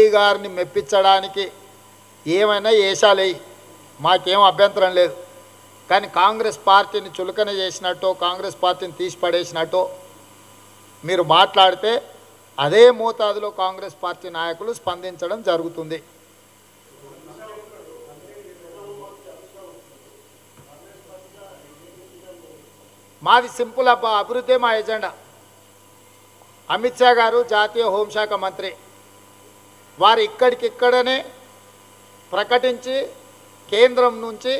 మోడీ గారిని మెప్పించడానికి ఏమైనా వేషాలేయి, మాకేం అభ్యంతరం లేదు. కానీ కాంగ్రెస్ పార్టీని చులకన చేసినట్టు, కాంగ్రెస్ పార్టీని తీసి పడేసినట్టు మీరు మాట్లాడితే అదే మోతాదులో కాంగ్రెస్ పార్టీ నాయకులు స్పందించడం జరుగుతుంది. మాది సింపుల్ అబ్బా, అభివృద్ధి మా ఎజెండా. అమిత్ షా గారు జాతీయ హోంశాఖ మంత్రి, వారు ఇక్కడికిక్కడనే ప్రకటించి కేంద్రం నుంచి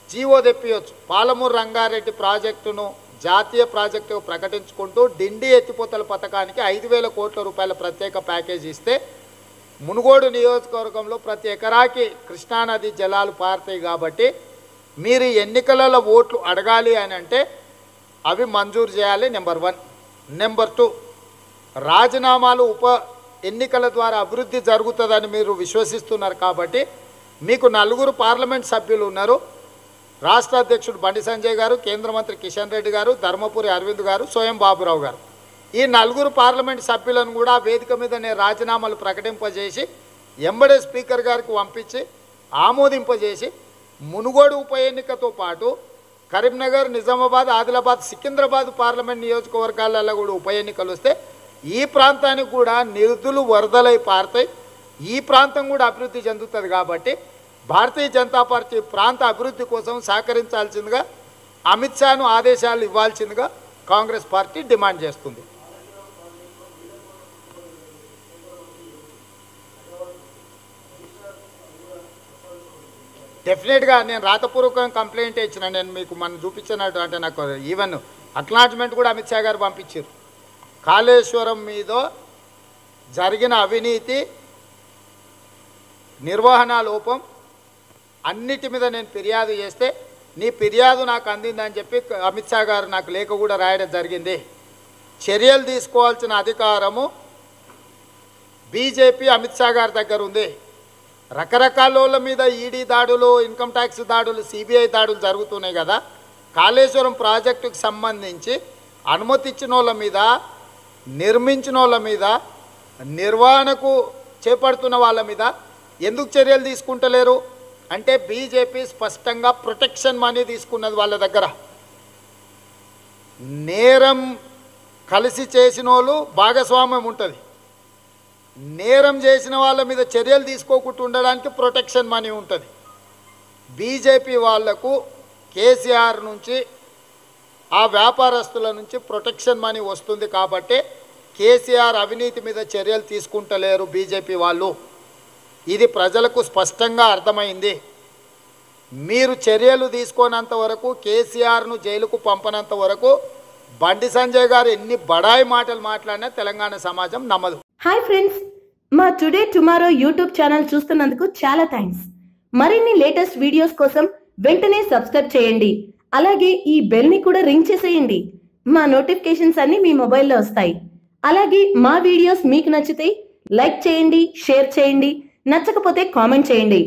జీవో తెప్పియొచ్చు. పాలమూరు రంగారెడ్డి ప్రాజెక్టును జాతీయ ప్రాజెక్టు ప్రకటించుకుంటూ డిండి ఎత్తిపోతల పథకానికి 5,000 కోట్ల రూపాయల ప్రత్యేక ప్యాకేజీ ఇస్తే మునుగోడు నియోజకవర్గంలో ప్రతి ఎకరాకి కృష్ణానది జలాలు పారుతాయి. కాబట్టి మీరు ఎన్నికలలో ఓట్లు అడగాలి అని అంటే అవి మంజూరు చేయాలి. నెంబర్ 1. నెంబర్ 2, రాజీనామాలు ఉప ఎన్నికల ద్వారా అభివృద్ధి జరుగుతుందని మీరు విశ్వసిస్తున్నారు. కాబట్టి మీకు 4 పార్లమెంట్ సభ్యులు ఉన్నారు. రాష్ట్ర అధ్యక్షుడు బండి సంజయ్ గారు, కేంద్ర మంత్రి కిషన్ రెడ్డి గారు, ధర్మపురి అరవింద్ గారు, స్వయం బాబురావు గారు. ఈ 4 పార్లమెంట్ సభ్యులను కూడా వేదిక మీద నేను రాజీనామాలు ప్రకటింపజేసి ఎంబడే స్పీకర్ గారికి పంపించి ఆమోదింపజేసి మునుగోడు ఉప ఎన్నికతో పాటు కరీంనగర్, నిజామాబాద్, ఆదిలాబాద్, సికింద్రాబాద్ పార్లమెంట్ నియోజకవర్గాలలో కూడా ఉప ఎన్నికలు వస్తే ఈ ప్రాంతానికి కూడా నిధులు వరదలై పారుతాయి. ఈ ప్రాంతం కూడా అభివృద్ధి చెందుతుంది. కాబట్టి భారతీయ జనతా పార్టీ ప్రాంత అభివృద్ధి కోసం సహకరించాల్సిందిగా అమిత్ షాను ఆదేశాలు ఇవ్వాల్సిందిగా కాంగ్రెస్ పార్టీ డిమాండ్ చేస్తుంది. డెఫినెట్గా నేను రాతపూర్వకంగా కంప్లైంట్ ఇచ్చిన, నేను మీకు మనం చూపించినట్టు అంటే నాకు ఈవెన్ అక్నాలజ్మెంట్ కూడా అమిత్ షా గారు పంపించారు. కాళేశ్వరం మీద జరిగిన అవినీతి, నిర్వహణ లోపం అన్నిటి మీద నేను ఫిర్యాదు చేస్తే నీ ఫిర్యాదు నాకు అందిందని చెప్పి అమిత్ షా గారు నాకు లేఖ కూడా రాయడం జరిగింది. చర్యలు తీసుకోవాల్సిన అధికారము బీజేపీ అమిత్ షా గారి దగ్గర ఉంది. రకరకాల మీద ఈడీ దాడులు, ఇన్కమ్ ట్యాక్స్ దాడులు, సిబిఐ దాడులు జరుగుతున్నాయి కదా. కాళేశ్వరం ప్రాజెక్టుకు సంబంధించి అనుమతి ఇచ్చిన వాళ్ళ మీద, నిర్మించిన వాళ్ళ మీద, నిర్వహణకు చేపడుతున్న వాళ్ళ మీద ఎందుకు చర్యలు తీసుకుంటలేరు అంటే బీజేపీ స్పష్టంగా ప్రొటెక్షన్ మనీ తీసుకున్నది వాళ్ళ దగ్గర. నేరం కలిసి చేసిన వాళ్ళు భాగస్వామ్యం ఉంటుంది. నేరం చేసిన వాళ్ళ మీద చర్యలు తీసుకోకుండా ఉండడానికి ప్రొటెక్షన్ మనీ ఉంటుంది. బీజేపీ వాళ్లకు కేసీఆర్ నుంచి, ఆ వ్యాపారస్తుల నుంచి ప్రొటెక్షన్ మనీ వస్తుంది. కాబట్టి కేసీఆర్ అవినీతి మీద చర్యలు తీసుకుంటలేరు బీజేపీ వాళ్ళు. ఇది ప్రజలకు స్పష్టంగా అర్థమైంది. మీరు చర్యలు తీసుకోనంత వరకు, కేసీఆర్ను జైలుకు పంపనంత వరకు బండి సంజయ్ గారు ఎన్ని బడాయి మాటలు మాట్లాడినా తెలంగాణ సమాజం నమ్మదు. హాయ్ ఫ్రెండ్స్, మా టుడే టుమారో యూట్యూబ్ ఛానల్ చూస్తున్నందుకు చాలా థ్యాంక్స్. మరిన్ని లేటెస్ట్ వీడియోస్ కోసం వెంటనే సబ్స్క్రైబ్ చేయండి. అలాగే ఈ బెల్ ని కూడా రింగ్ చేసేయండి. మా నోటిఫికేషన్స్ అన్ని మీ మొబైల్లో వస్తాయి. అలాగే మా వీడియోస్ మీకు నచ్చితే లైక్ చేయండి, షేర్ చేయండి, నచ్చకపోతే కామెంట్ చేయండి.